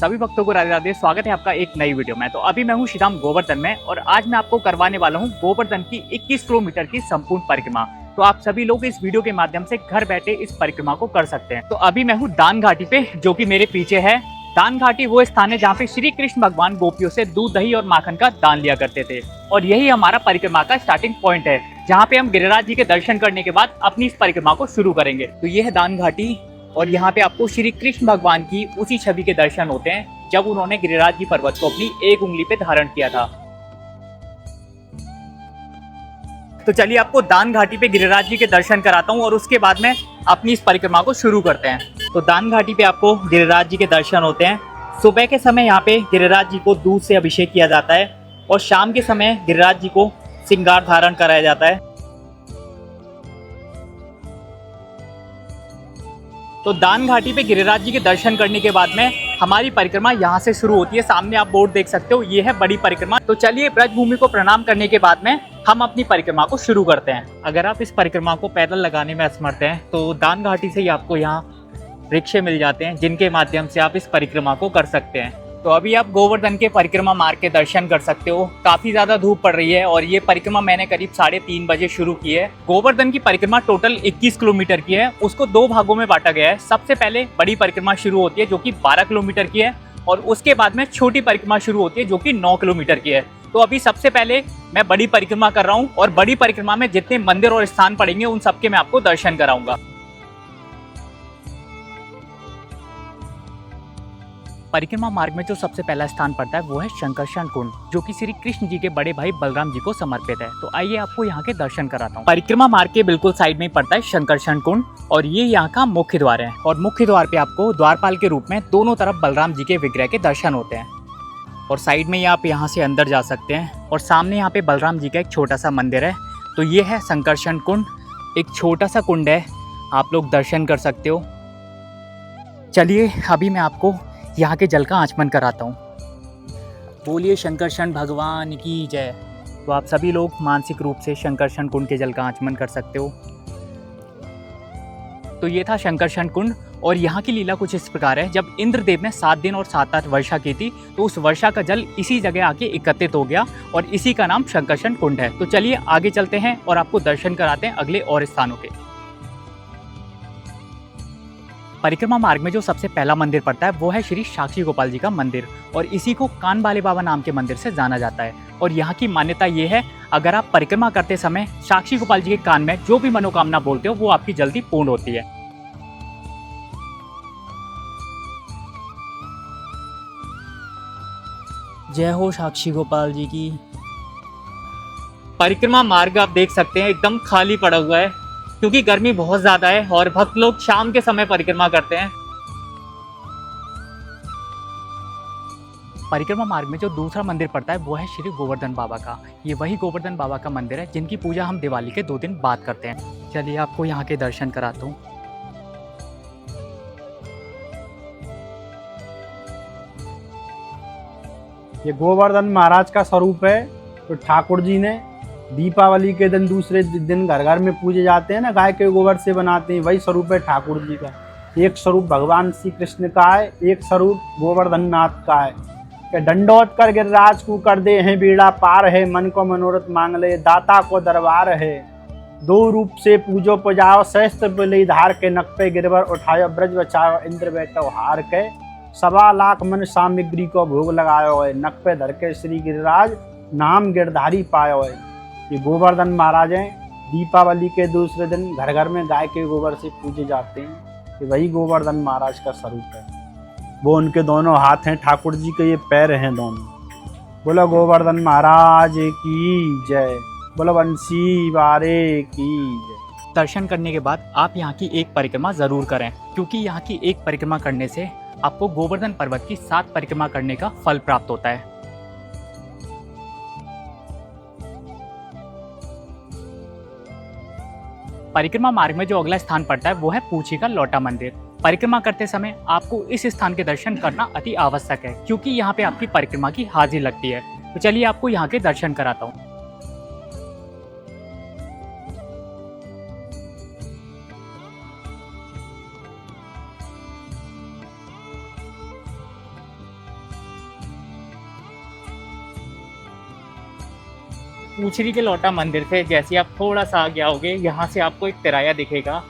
सभी भक्तों को राधे राधे। स्वागत है आपका एक नई वीडियो में। तो अभी मैं हूँ श्री राम गोवर्धन में और आज मैं आपको करवाने वाला हूँ गोवर्धन की 21 किलोमीटर की संपूर्ण परिक्रमा। तो आप सभी लोग इस वीडियो के माध्यम से घर बैठे इस परिक्रमा को कर सकते हैं। तो अभी मैं हूँ दान घाटी पे, जो कि मेरे पीछे है। दान घाटी वो स्थान है जहाँ पे श्री कृष्ण भगवान गोपियों से दूध, दही और माखन का दान लिया करते थे और यही हमारा परिक्रमा का स्टार्टिंग पॉइंट है, जहाँ पे हम गिरिराज जी के दर्शन करने के बाद अपनी इस परिक्रमा को शुरू करेंगे। तो ये है दान घाटी और यहाँ पे आपको श्री कृष्ण भगवान की उसी छवि के दर्शन होते हैं जब उन्होंने गिरिराज जी पर्वत को अपनी एक उंगली पे धारण किया था। तो चलिए आपको दान घाटी पे गिरिराज जी के दर्शन कराता हूँ और उसके बाद में अपनी इस परिक्रमा को शुरू करते हैं। तो दान घाटी पे आपको गिरिराज जी के दर्शन होते हैं। सुबह के समय यहाँ पे गिरिराज जी को दूध से अभिषेक किया जाता है और शाम के समय गिरिराज जी को श्रृंगार धारण कराया जाता है। तो दान घाटी पे गिरिराज जी के दर्शन करने के बाद में हमारी परिक्रमा यहाँ से शुरू होती है। सामने आप बोर्ड देख सकते हो, ये है बड़ी परिक्रमा। तो चलिए ब्रजभूमि को प्रणाम करने के बाद में हम अपनी परिक्रमा को शुरू करते हैं। अगर आप इस परिक्रमा को पैदल लगाने में असमर्थ हैं तो दान घाटी से ही आपको यहाँ रिक्शे मिल जाते हैं, जिनके माध्यम से आप इस परिक्रमा को कर सकते हैं। तो अभी आप गोवर्धन के परिक्रमा मार्ग के दर्शन कर सकते हो। काफी ज्यादा धूप पड़ रही है और ये परिक्रमा मैंने करीब 3:30 बजे शुरू की है। गोवर्धन की परिक्रमा टोटल 21 किलोमीटर की है। उसको 2 भागों में बांटा गया है। सबसे पहले बड़ी परिक्रमा शुरू होती है जो कि 12 किलोमीटर की है और उसके बाद में छोटी परिक्रमा शुरू होती है जो कि 9 किलोमीटर की है। तो अभी सबसे पहले मैं बड़ी परिक्रमा कर रहा हूँ और बड़ी परिक्रमा में जितने मंदिर और स्थान पड़ेंगे उन सबके मैं आपको दर्शन कराऊंगा। परिक्रमा मार्ग में जो सबसे पहला स्थान पड़ता है वो है शंकरषण कुंड, जो कि श्री कृष्ण जी के बड़े भाई बलराम जी को समर्पित है। तो आइए आपको यहाँ के दर्शन कराता हूँ। परिक्रमा मार्ग के बिल्कुल साइड में ही पड़ता है शंकरषण कुंड और ये यहाँ का मुख्य द्वार है और मुख्य द्वार पे आपको द्वारपाल के रूप में दोनों तरफ बलराम जी के विग्रह के दर्शन होते हैं और साइड में ही आप यहाँ से अंदर जा सकते हैं और सामने यहाँ पे बलराम जी का एक छोटा सा मंदिर है। तो ये है शंकरषण कुंड, एक छोटा सा कुंड है, आप लोग दर्शन कर सकते हो। चलिए अभी मैं आपको यहाँ के जल का आचमन कराता हूँ। बोलिए शंकरषण भगवान की जय। तो आप सभी लोग मानसिक रूप से शंकरषण कुंड के जल का आचमन कर सकते हो। तो ये था शंकरषण कुंड और यहाँ की लीला कुछ इस प्रकार है। जब इंद्रदेव ने 7 दिन और 7 रात वर्षा की थी तो उस वर्षा का जल इसी जगह आके एकत्रित हो गया और इसी का नाम शंकरषण कुंड है। तो चलिए आगे चलते हैं और आपको दर्शन कराते हैं अगले और स्थानों के। परिक्रमा मार्ग में जो सबसे पहला मंदिर पड़ता है वो है श्री साक्षी गोपाल जी का मंदिर और इसी को कान वाले बाबा नाम के मंदिर से जाना जाता है। और यहाँ की मान्यता ये है, अगर आप परिक्रमा करते समय साक्षी गोपाल जी के कान में जो भी मनोकामना बोलते हो वो आपकी जल्दी पूर्ण होती है। जय हो साक्षी गोपाल जी की। परिक्रमा मार्ग आप देख सकते हैं एकदम खाली पड़ा हुआ है क्योंकि गर्मी बहुत ज्यादा है और भक्त लोग शाम के समय परिक्रमा करते हैं। परिक्रमा मार्ग में जो दूसरा मंदिर पड़ता है वो है श्री गोवर्धन बाबा का। ये वही गोवर्धन बाबा का मंदिर है जिनकी पूजा हम दिवाली के 2 दिन बाद करते हैं। चलिए आपको यहाँ के दर्शन कराता हूँ। ये गोवर्धन महाराज का स्वरूप है। तो ठाकुर जी ने दीपावली के दिन दूसरे दिन घर घर में पूजे जाते हैं ना, गाय के गोबर से बनाते हैं, वही स्वरूप है ठाकुर जी का। एक स्वरूप भगवान श्री कृष्ण का है, एक स्वरूप गोवर्धन नाथ का है। कि दंडोत कर गिरिराज को कर दे हैं बेड़ा पार है, मन को मनोरथ मांग ले दाता को दरबार है। 2 रूप से पूजो पजाओ, सहस्त्र बलि धार के नक पे गिरवर उठायो, ब्रज बचाओ इंद्र बैठो हार के। 1.25 लाख मन सामग्री को भोग लगायो है, नक पे धर के श्री गिरिराज नाम गिरधारी पायो है। ये गोवर्धन महाराज हैं। दीपावली के दूसरे दिन घर घर में गाय के गोबर से पूजे जाते हैं। ये वही गोवर्धन महाराज का स्वरूप है। वो उनके दोनों हाथ हैं, ठाकुर जी के ये पैर हैं दोनों। बोलो गोवर्धन महाराज की जय, बोलो बंसी वारे की जय। दर्शन करने के बाद आप यहाँ की एक परिक्रमा जरूर करें क्योंकि यहाँ की एक परिक्रमा करने से आपको गोवर्धन पर्वत की 7 परिक्रमा करने का फल प्राप्त होता है। परिक्रमा मार्ग में जो अगला स्थान पड़ता है वो है पूछी का लौटा मंदिर। परिक्रमा करते समय आपको इस स्थान के दर्शन करना अति आवश्यक है क्योंकि यहाँ पे आपकी परिक्रमा की हाजिरी लगती है। तो चलिए आपको यहाँ के दर्शन कराता हूँ। पूछरी के लौटा मंदिर से जैसे आप थोड़ा सा आगे आओगे, यहाँ से आपको एक तिराया दिखेगा।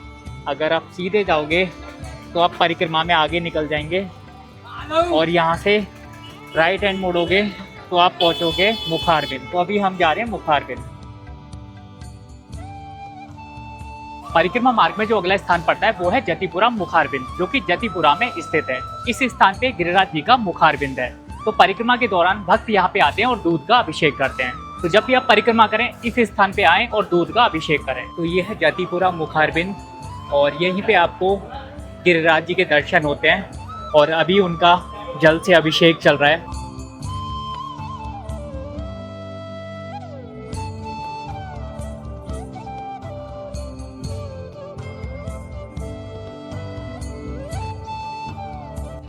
अगर आप सीधे जाओगे तो आप परिक्रमा में आगे निकल जाएंगे और यहाँ से राइट हैंड मोड़ोगे तो आप पहुँचोगे मुखारबिंद। तो अभी हम जा रहे हैं मुखारबिंद। परिक्रमा मार्ग में जो अगला स्थान पड़ता है वो है जतिपुरा मुखारबिंद, जो कि जतिपुरा में स्थित है। इस स्थान पे गिरिराज जी का मुखारबिंद है। तो परिक्रमा के दौरान भक्त यहाँ पे आते हैं और दूध का अभिषेक करते हैं। तो जब भी आप परिक्रमा करें इस स्थान पे आएं और दूध का अभिषेक करें। तो ये है जतिपुरा मुखारबिंद और यहीं पे आपको गिरिराज जी के दर्शन होते हैं और अभी उनका जल से अभिषेक चल रहा है।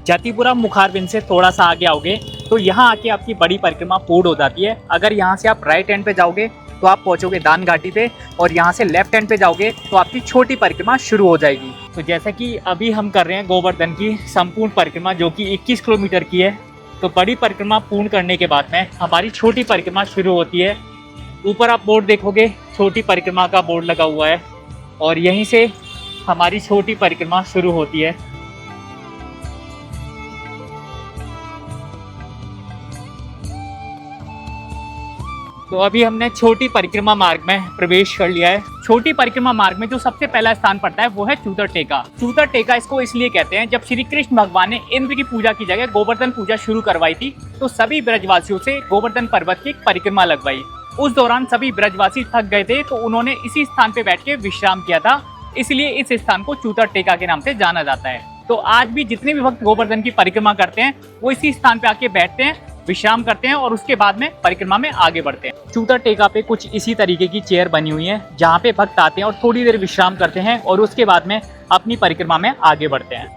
जतिपुरा मुखारबिंद से थोड़ा सा आगे आओगे तो यहाँ आके आपकी बड़ी परिक्रमा पूर्ण हो जाती है। अगर यहाँ से आप राइट हैंड पे जाओगे तो आप पहुँचोगे दान घाटी पे और यहाँ से लेफ्ट हैंड पे जाओगे तो आपकी छोटी परिक्रमा शुरू हो जाएगी। तो जैसा कि अभी हम कर रहे हैं गोवर्धन की संपूर्ण परिक्रमा, जो कि 21 किलोमीटर की है। तो बड़ी परिक्रमा पूर्ण करने के बाद में हमारी छोटी परिक्रमा शुरू होती है। ऊपर आप बोर्ड देखोगे, छोटी परिक्रमा का बोर्ड लगा हुआ है और यहीं से हमारी छोटी परिक्रमा शुरू होती है। तो अभी हमने छोटी परिक्रमा मार्ग में प्रवेश कर लिया है। छोटी परिक्रमा मार्ग में जो सबसे पहला स्थान पड़ता है वो है चूतर टेका। चूतर टेका इसको इसलिए कहते हैं, जब श्री कृष्ण भगवान ने इंद्र की पूजा की जगह गोवर्धन पूजा शुरू करवाई थी तो सभी ब्रजवासियों से गोवर्धन पर्वत की परिक्रमा लगवाई। उस दौरान सभी ब्रजवासी थक गए थे तो उन्होंने इसी स्थान पे बैठ के विश्राम किया था, इसलिए इस स्थान को चूतर टेका के नाम से जाना जाता है। तो आज भी जितने भी भक्त गोवर्धन की परिक्रमा करते हैं वो इसी स्थान पे आके बैठते हैं, विश्राम करते हैं और उसके बाद में परिक्रमा में आगे बढ़ते हैं। चूतर टेका पे कुछ इसी तरीके की चेयर बनी हुई है जहाँ पे भक्त आते हैं और थोड़ी देर विश्राम करते हैं और उसके बाद में अपनी परिक्रमा में आगे बढ़ते हैं।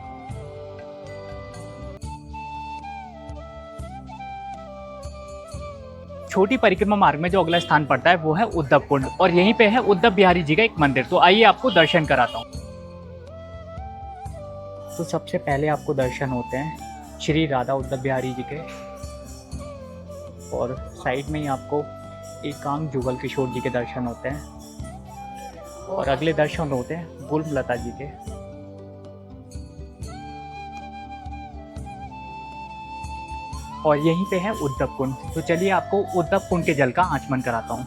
छोटी परिक्रमा मार्ग में जो अगला स्थान पड़ता है वो है उद्धव कुंड और यहीं पे है उद्धव बिहारी जी का एक मंदिर। तो आइए आपको दर्शन कराता हूँ। तो सबसे पहले आपको दर्शन होते हैं श्री राधा उद्धव बिहारी जी के और साइड में ही आपको एकांक जुगल किशोर जी के दर्शन होते हैं और अगले दर्शन होते हैं गुलमलता जी के। और यहीं पे है उद्धव कुंड। तो चलिए आपको उद्धव कुंड के जल का आचमन कराता हूँ।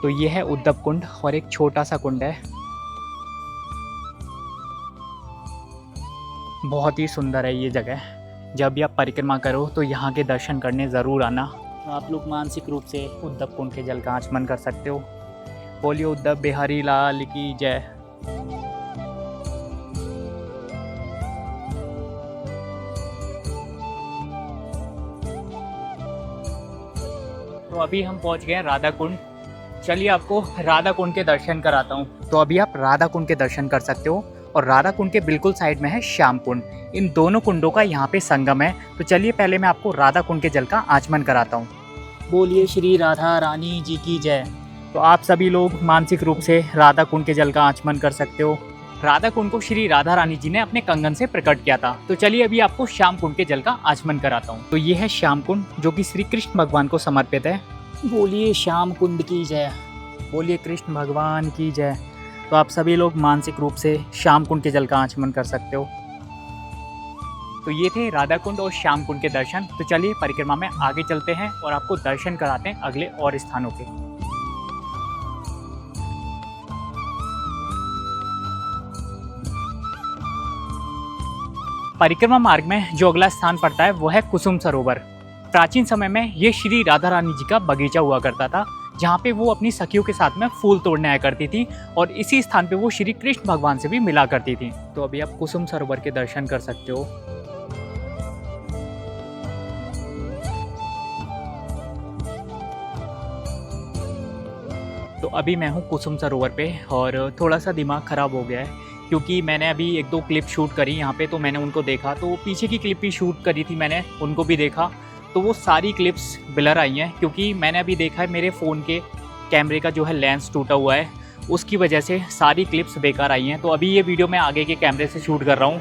तो ये है उद्धव कुंड और एक छोटा सा कुंड है, बहुत ही सुंदर है ये जगह। जब भी आप परिक्रमा करो तो यहाँ के दर्शन करने ज़रूर आना। तो आप लोग मानसिक रूप से उद्धव कुंड के जल का आचमन कर सकते हो। बोलिए उद्धव बिहारी लाल की जय। तो अभी हम पहुँच गए राधा कुंड। चलिए आपको राधा कुंड के दर्शन कराता हूँ। तो अभी आप राधा कुंड के दर्शन कर सकते हो और राधा कुंड के बिल्कुल साइड में है श्याम कुंड। इन दोनों कुंडों का यहाँ पे संगम है। तो चलिए पहले मैं आपको राधा कुंड के जल का आचमन कराता हूँ। बोलिए श्री राधा रानी जी की जय। तो आप सभी लोग मानसिक रूप से राधा कुंड के जल का आचमन कर सकते हो। राधा कुंड को श्री राधा रानी जी ने अपने कंगन से प्रकट किया था। तो चलिए अभी आपको श्याम कुंड के जल का आचमन कराता हूँ। तो ये है श्याम कुंड जो कि श्री कृष्ण भगवान को समर्पित है। बोलिए श्याम कुंड की जय, बोलिए कृष्ण भगवान की जय। तो आप सभी लोग मानसिक रूप से श्याम कुंड के जल का आचमन कर सकते हो। तो ये थे राधा कुंड और श्याम कुंड के दर्शन। तो चलिए परिक्रमा में आगे चलते हैं और आपको दर्शन कराते हैं अगले और स्थानों के। परिक्रमा मार्ग में जो अगला स्थान पड़ता है वो है कुसुम सरोवर। प्राचीन समय में ये श्री राधा रानी जी का बगीचा हुआ करता था, जहाँ पे वो अपनी सखियों के साथ में फूल तोड़ने आया करती थी और इसी स्थान पे वो श्री कृष्ण भगवान से भी मिला करती थी। तो अभी आप कुसुम सरोवर के दर्शन कर सकते हो। तो अभी मैं हूँ कुसुम सरोवर पे और थोड़ा सा दिमाग ख़राब हो गया है क्योंकि मैंने अभी एक दो क्लिप शूट करी यहाँ पे। तो मैंने उनको देखा, तो पीछे की क्लिप भी शूट करी थी मैंने, उनको भी देखा। तो वो सारी क्लिप्स ब्लर आई हैं क्योंकि मैंने अभी देखा है मेरे फ़ोन के कैमरे का जो है लेंस टूटा हुआ है, उसकी वजह से सारी क्लिप्स बेकार आई हैं। तो अभी ये वीडियो मैं आगे के कैमरे से शूट कर रहा हूँ।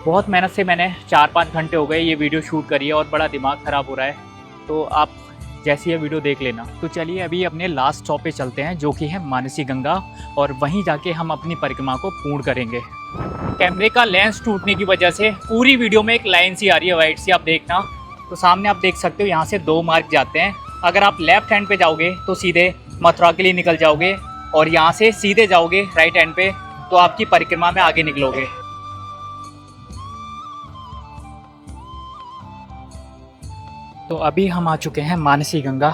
बहुत मेहनत से मैंने 4-5 घंटे हो गए ये वीडियो शूट करी है और बड़ा दिमाग ख़राब हो रहा है तो आप जैसी ये वीडियो देख लेना। तो चलिए अभी अपने लास्ट स्टॉप पे चलते हैं, जो कि है मानसी गंगा, और वहीं जाके हम अपनी परिक्रमा को पूर्ण करेंगे। कैमरे का लेंस टूटने की वजह से पूरी वीडियो में एक लाइन सी आ रही है वाइट सी, आप देखना। तो सामने आप देख सकते हो यहाँ से 2 मार्ग जाते हैं। अगर आप लेफ्ट हैंड पे जाओगे तो सीधे मथुरा के लिए निकल जाओगे, और यहाँ से सीधे जाओगे राइट हैंड पे तो आपकी परिक्रमा में आगे निकलोगे। तो अभी हम आ चुके हैं मानसी गंगा।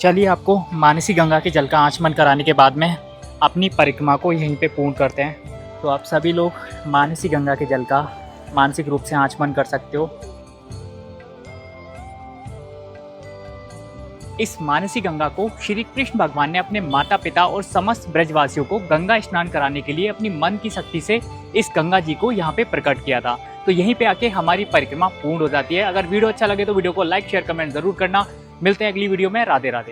चलिए आपको मानसी गंगा के जल का आचमन कराने के बाद में अपनी परिक्रमा को यहीं पे पूर्ण करते हैं। तो आप सभी लोग मानसी गंगा के जल का मानसिक रूप से आचमन कर सकते हो। इस मानसी गंगा को श्री कृष्ण भगवान ने अपने माता पिता और समस्त ब्रजवासियों को गंगा स्नान कराने के लिए अपनी मन की शक्ति से इस गंगा जी को यहाँ पे प्रकट किया था। तो यहीं पे आके हमारी परिक्रमा पूर्ण हो जाती है। अगर वीडियो अच्छा लगे तो वीडियो को लाइक शेयर कमेंट जरूर करना। मिलते हैं अगली वीडियो में। राधे राधे।